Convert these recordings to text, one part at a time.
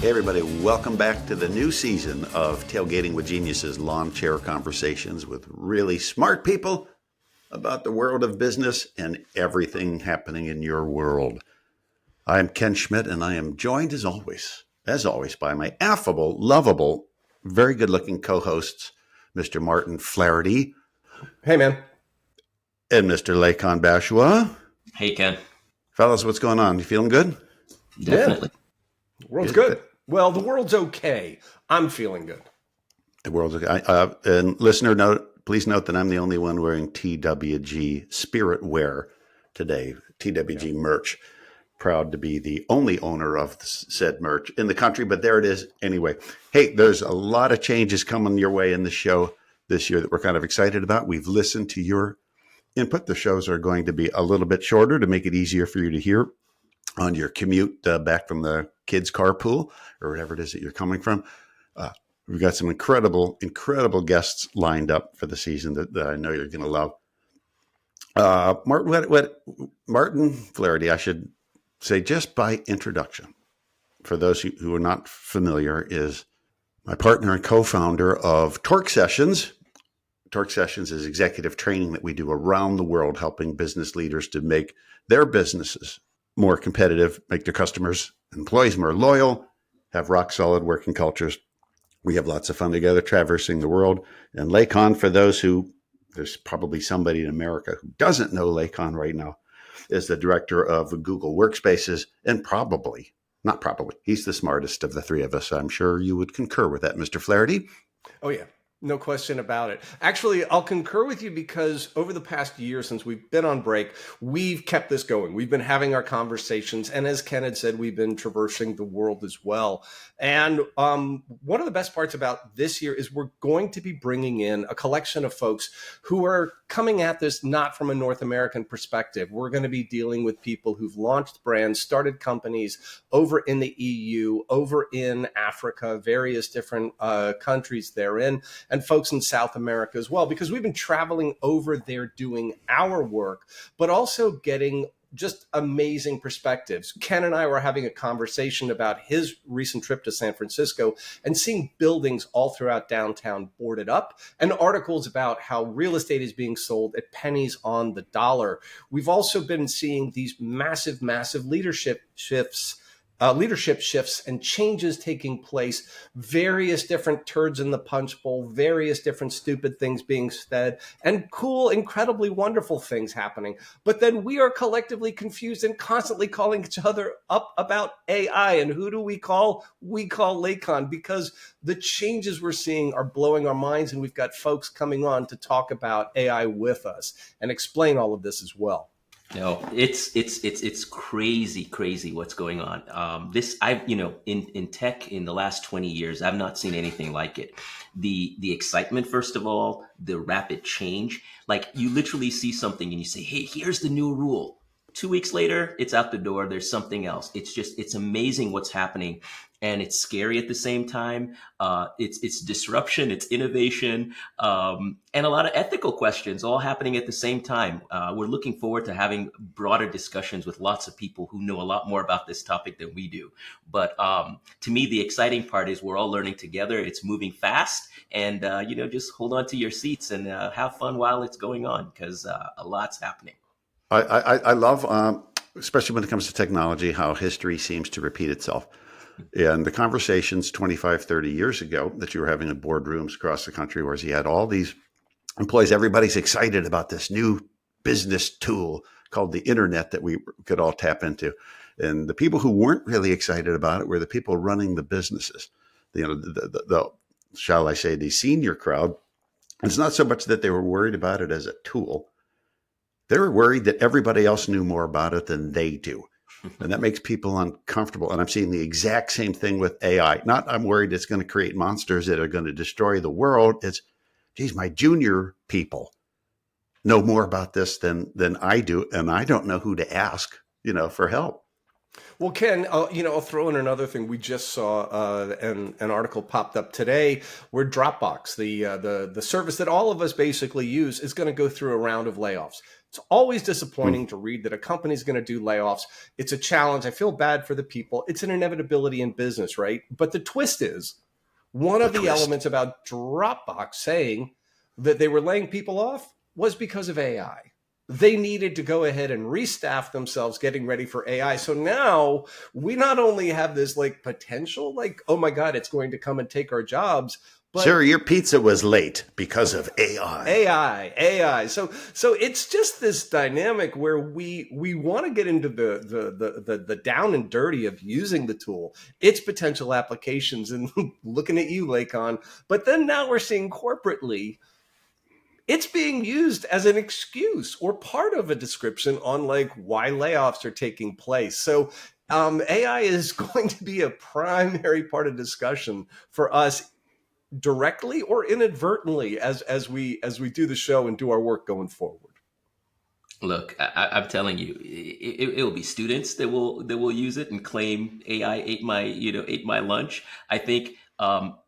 Hey everybody, welcome back to the new season of Tailgating with Geniuses, lawn chair conversations with really smart people about the world of business and everything happening in your world. I'm Ken Schmidt, and I am joined as always, by my affable, lovable, very good-looking co-hosts, Mr. Martin Flaherty. Hey, man. And Mr. Lakan Bashua. Hey, Ken. Fellas, what's going on? You feeling good? Definitely. Yeah. The world's good. Well, the world's okay. I'm feeling good. The world's okay. And listener, please note that I'm the only one wearing TWG spirit wear today, TWG merch. Proud to be the only owner of said merch in the country, but there it is anyway. Hey, there's a lot of changes coming your way in the show this year that we're kind of excited about. We've listened to your input. The shows are going to be a little bit shorter to make it easier for you to hear on your commute back from the kids' carpool or whatever it is that you're coming from. We've got some incredible guests lined up for the season that I know you're going to love. Martin Flaherty, I should say just by introduction, for those who are not familiar, is my partner and co-founder of Torque Sessions. Torque Sessions is executive training that we do around the world, helping business leaders to make their businesses more competitive, make their customers, employees more loyal, have rock solid working cultures. We have lots of fun together traversing the world. And Lakan, for those who, there's probably somebody in America who doesn't know Lakan right now, is the director of Google Workspaces, and he's the smartest of the three of us. I'm sure you would concur with that, Mr. Flaherty. Oh, yeah. No question about it. Actually, I'll concur with you because over the past year since we've been on break, we've kept this going. We've been having our conversations. And as Ken had said, we've been traversing the world as well. And one of the best parts about this year is we're going to be bringing in a collection of folks who are coming at this not from a North American perspective. We're going to be dealing with people who've launched brands, started companies over in the EU, over in Africa, various different countries therein, and folks in South America as well, because we've been traveling over there doing our work, but also getting just amazing perspectives. Ken and I were having a conversation about his recent trip to San Francisco and seeing buildings all throughout downtown boarded up, and articles about how real estate is being sold at pennies on the dollar. We've also been seeing these massive leadership shifts and changes taking place, various different turds in the punch bowl, various different stupid things being said, and cool, incredibly wonderful things happening. But then we are collectively confused and constantly calling each other up about AI. And who do we call? We call Lakan, because the changes we're seeing are blowing our minds, and we've got folks coming on to talk about AI with us and explain all of this as well. No, it's crazy what's going on. In tech in the last 20 years, I've not seen anything like it. The excitement, first of all, the rapid change. Like, you literally see something and you say, hey, here's the new rule. 2 weeks later, it's out the door. There's something else. It's amazing what's happening. And it's scary at the same time. It's disruption, it's innovation, and a lot of ethical questions all happening at the same time. We're looking forward to having broader discussions with lots of people who know a lot more about this topic than we do. But to me, the exciting part is we're all learning together. It's moving fast, and just hold on to your seats and have fun while it's going on, because a lot's happening. I love, especially when it comes to technology, how history seems to repeat itself. And the conversations 25, 30 years ago that you were having in boardrooms across the country, whereas you had all these employees, everybody's excited about this new business tool called the internet that we could all tap into. And the people who weren't really excited about it were the people running the businesses, the shall I say, the senior crowd. It's not so much that they were worried about it as a tool. They were worried that everybody else knew more about it than they do. And that makes people uncomfortable. And I'm seeing the exact same thing with AI. Not I'm worried it's going to create monsters that are going to destroy the world. It's, geez, my junior people know more about this than I do. And I don't know who to ask, for help. Well, Ken, I'll throw in another thing. We just saw an article popped up today where Dropbox, the service that all of us basically use, is going to go through a round of layoffs. It's always disappointing to read that a company's going to do layoffs. It's a challenge. I feel bad for the people. It's an inevitability in business, right? But the twist is one of the elements about Dropbox saying that they were laying people off was because of AI. They needed to go ahead and restaff themselves getting ready for AI. So now we not only have this like potential, like, oh my God, it's going to come and take our jobs, but Sir, your pizza was late because of AI. AI. So it's just this dynamic where we want to get into the down and dirty of using the tool, its potential applications, and looking at you, Lakon. But then now we're seeing corporately it's being used as an excuse or part of a description on like why layoffs are taking place. So AI is going to be a primary part of discussion for us directly or inadvertently as we do the show and do our work going forward. Look, I'm telling you, it will be students that will use it and claim AI ate my lunch. I think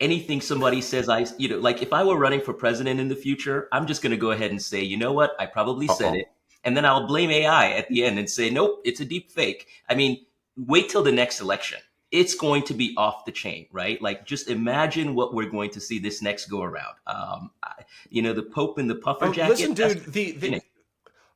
anything somebody says, like if I were running for president in the future, I'm just going to go ahead and say, you know what, I probably said it, and then I'll blame AI at the end and say, nope, it's a deep fake. I mean, wait till the next election. It's going to be off the chain, right? Like, just imagine what we're going to see this next go around. The Pope in the puffer jacket. Listen, dude,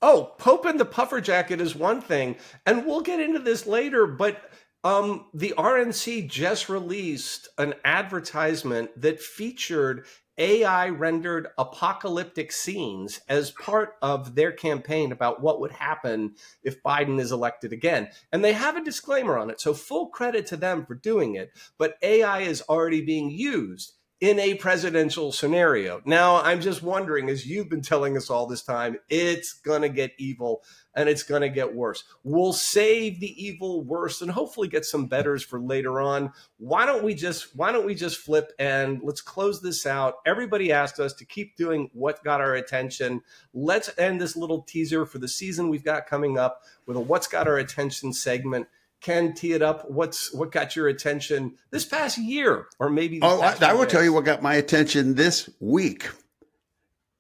Pope and the puffer jacket is one thing, and we'll get into this later, but the RNC just released an advertisement that featured AI rendered apocalyptic scenes as part of their campaign about what would happen if Biden is elected again. And they have a disclaimer on it. So full credit to them for doing it. But AI is already being used in a presidential scenario. Now, I'm just wondering, as you've been telling us all this time, it's going to get evil and it's going to get worse. We'll save the evil worse and hopefully get some betters for later on. Why don't we just flip and let's close this out? Everybody asked us to keep doing what got our attention. Let's end this little teaser for the season we've got coming up with a What's Got Our Attention segment. Ken, tee it up. What got your attention this past year, or maybe? I will tell you what got my attention this week.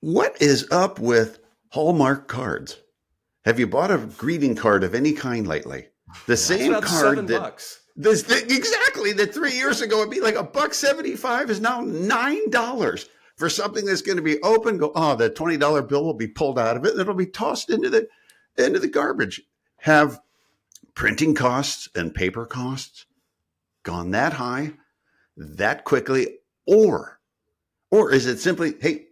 What is up with Hallmark cards? Have you bought a greeting card of any kind lately? The same card exactly that 3 years ago would be like $1.75 is now $9 for something that's going to be open. The $20 bill will be pulled out of it and it'll be tossed into the garbage. Have printing costs and paper costs gone that high, that quickly? Or is it simply, hey,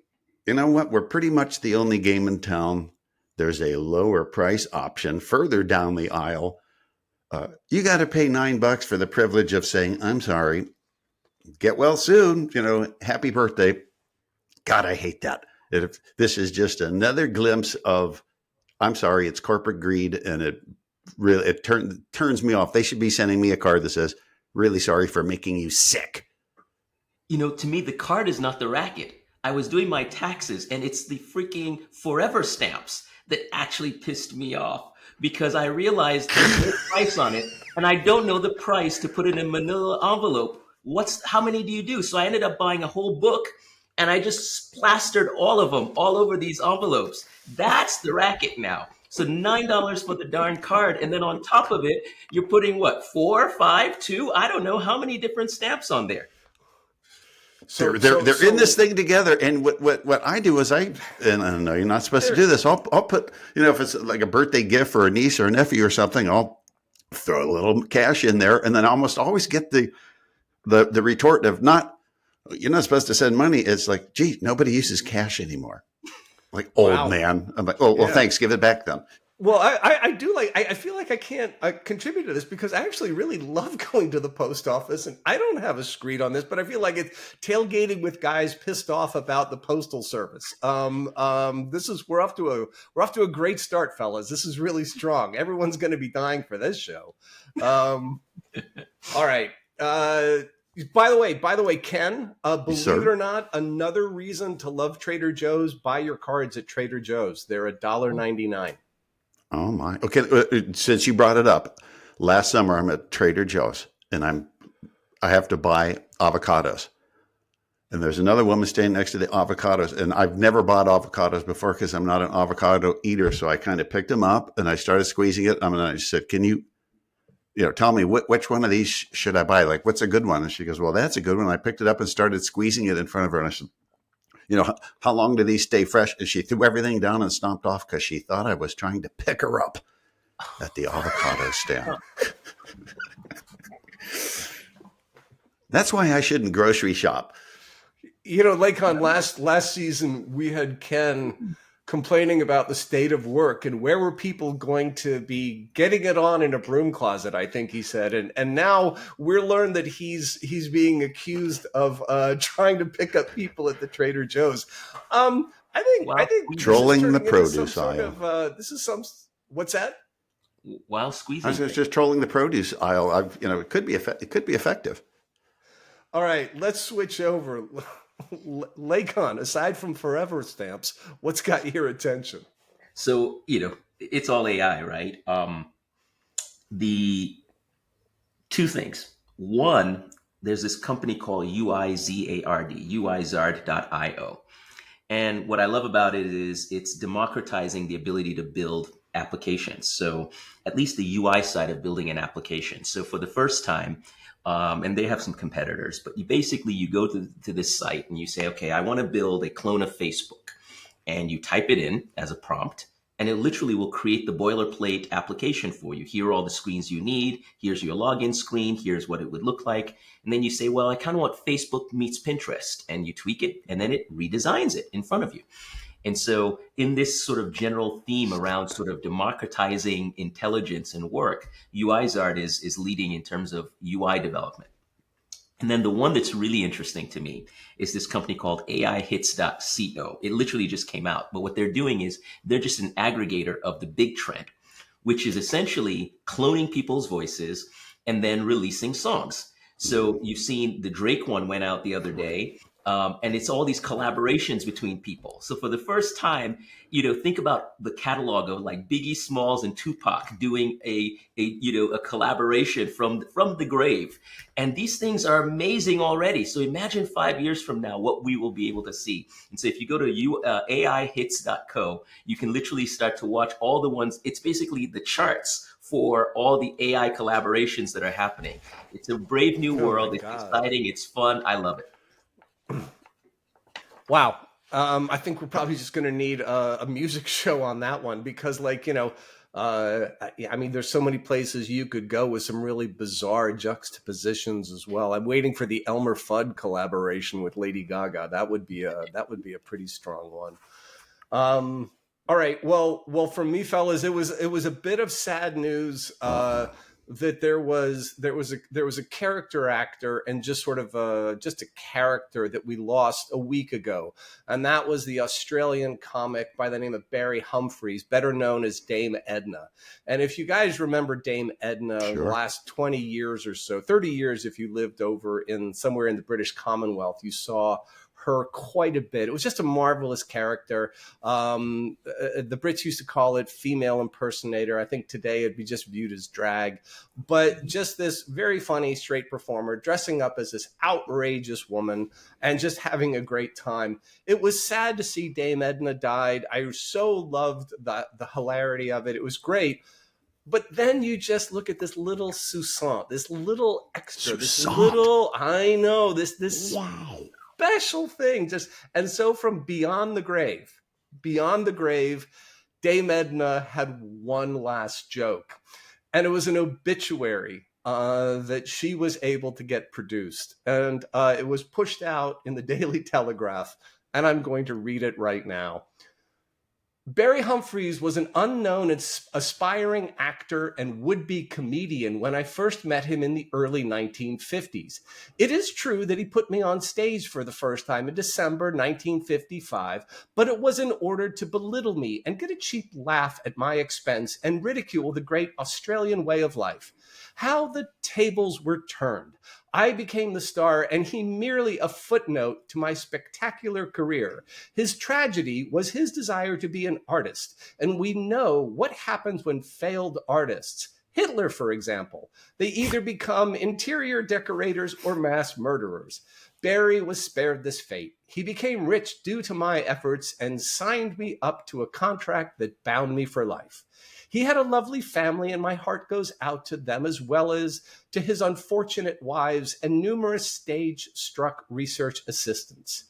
you know what? We're pretty much the only game in town. There's a lower price option further down the aisle. You got to pay $9 for the privilege of saying, I'm sorry, get well soon, happy birthday. God, I hate that. This is just another glimpse of, I'm sorry, it's corporate greed, and it turns me off. They should be sending me a card that says, really sorry for making you sick. To me, the card is not the racket. I was doing my taxes, and it's the freaking forever stamps that actually pissed me off, because I realized there's no price on it, and I don't know the price to put it in a manila envelope. How many do you do? So I ended up buying a whole book, and I just plastered all of them all over these envelopes. That's the racket now. So $9 for the darn card, and then on top of it, you're putting what, 4, 5, 2? I don't know how many different stamps on there. So they're in this thing together, and what I do is and I know you're not supposed to do this. I'll put, if it's like a birthday gift for a niece or a nephew or something, I'll throw a little cash in there, and then I almost always get the retort of you're not supposed to send money. It's like, gee, nobody uses cash anymore. Like, old man. I'm like, well, thanks. Give it back then. Well, I do I feel like I can't contribute to this because I actually really love going to the post office, and I don't have a screed on this, but I feel like it's tailgating with guys pissed off about the postal service. We're off to a great start, fellas. This is really strong. Everyone's going to be dying for this show. All right. By the way, Ken, believe it or not, another reason to love Trader Joe's, buy your cards at Trader Joe's. They're $1.99. Oh my. Okay. Since you brought it up, Last summer, I'm at Trader Joe's, and I have to buy avocados. And there's another woman standing next to the avocados, and I've never bought avocados before because I'm not an avocado eater. So I kind of picked them up and I started squeezing it. And I said, "Can you, tell me which one of these should I buy? Like, what's a good one?" And she goes, "Well, that's a good one." I picked it up and started squeezing it in front of her, and I said, how long do these stay fresh?" And she threw everything down and stomped off because she thought I was trying to pick her up at the avocado stand. That's why I shouldn't grocery shop. Like on last season, we had Ken complaining about the state of work and where were people going to be getting it on in a broom closet, I think he said. And now we're learned that he's being accused of trying to pick up people at the Trader Joe's. I think trolling the produce aisle. What's that? While squeezing. I was just trolling the produce aisle. It could be effective. All right, let's switch over. Lakon, aside from forever stamps, what's got your attention? So, it's all AI, right? The two things. One, there's this company called UIZARD, uizard.io. And what I love about it is it's democratizing the ability to build applications. So at least the UI side of building an application. So for the first time, and they have some competitors, but you go to this site and you say, okay, I want to build a clone of Facebook, and you type it in as a prompt, and it literally will create the boilerplate application for you. Here are all the screens you need. Here's your login screen. Here's what it would look like. And then you say, well, I kind of want Facebook meets Pinterest, and you tweak it, and then it redesigns it in front of you. And so in this sort of general theme around sort of democratizing intelligence and work, UIZard is leading in terms of UI development. And then the one that's really interesting to me is this company called AIHits.co. It literally just came out. But what they're doing is they're just an aggregator of the big trend, which is essentially cloning people's voices and then releasing songs. So you've seen the Drake one went out the other day. And it's all these collaborations between people. So for the first time, think about the catalog of like Biggie Smalls and Tupac doing a collaboration from the grave. And these things are amazing already. So imagine 5 years from now what we will be able to see. And so if you go to AIHits.co, you can literally start to watch all the ones. It's basically the charts for all the AI collaborations that are happening. It's a brave new world. It's exciting. It's fun. I love it. Wow. I think we're probably just going to need a music show on that one because there's so many places you could go with some really bizarre juxtapositions as well. I'm waiting for the Elmer Fudd collaboration with Lady Gaga. That would be a pretty strong one. All right. Well, for me, fellas, it was a bit of sad news, that there was a character actor and just sort of just a character that we lost a week ago, and that was the Australian comic by the name of Barry Humphries, better known as Dame Edna. And if you guys remember Dame Edna, sure, the last 20 years or so, 30 years if you lived over in somewhere in the British Commonwealth, you saw her quite a bit. It was just a marvelous character. The Brits used to call it female impersonator. I think today it'd be just viewed as drag, but just this very funny straight performer dressing up as this outrageous woman and just having a great time. It was sad to see Dame Edna died. I so loved the hilarity of it. It was great. But then you just look at this little Susan, this little extra, this little, I know, this wow, special thing. And so from beyond the grave, Dame Edna had one last joke, and it was an obituary that she was able to get produced, and it was pushed out in the Daily Telegraph, and I'm going to read it right now. Barry Humphries was an unknown and aspiring actor and would-be comedian when I first met him in the early 1950s. It is true that he put me on stage for the first time in December 1955, but it was in order to belittle me and get a cheap laugh at my expense and ridicule the great Australian way of life. How the tables were turned. I became the star, and he merely a footnote to my spectacular career. His tragedy was his desire to be an artist, and we know what happens when failed artists Hitler, for example. They either become interior decorators or mass murderers. Barry was spared this fate. He became rich due to my efforts and signed me up to a contract that bound me for life. He had a lovely family, and my heart goes out to them as well as to his unfortunate wives and numerous stage-struck research assistants.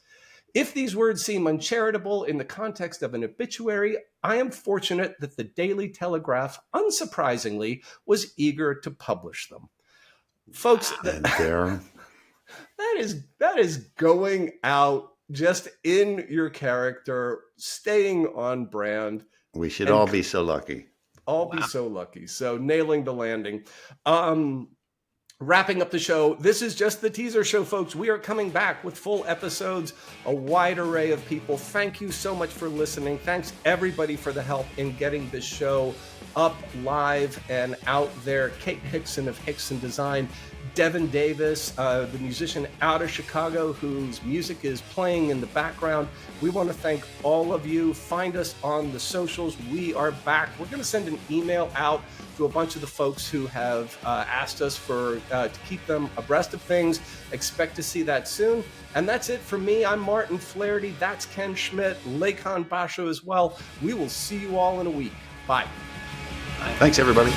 If these words seem uncharitable in the context of an obituary, I am fortunate that the Daily Telegraph, unsurprisingly, was eager to publish them. Folks, And there, that is going out just in your character, staying on brand. we should all be so lucky. All be so lucky. So nailing the landing. Wrapping up the show, this is just the teaser show, folks. We are coming back with full episodes, a wide array of people. Thank you so much for listening. Thanks, everybody, for the help in getting this show up live and out there. Kate Hickson of Hickson Design, Devin Davis, the musician out of Chicago whose music is playing in the background. We want to thank all of you. Find us on the socials. We are back. We're going to send an email out to a bunch of the folks who have asked us to keep them abreast of things. Expect to see that soon. And that's it for me. I'm Martin Flaherty. That's Ken Schmidt, Lakon Basho as well. We will see you all in a week. Bye. Thanks, everybody.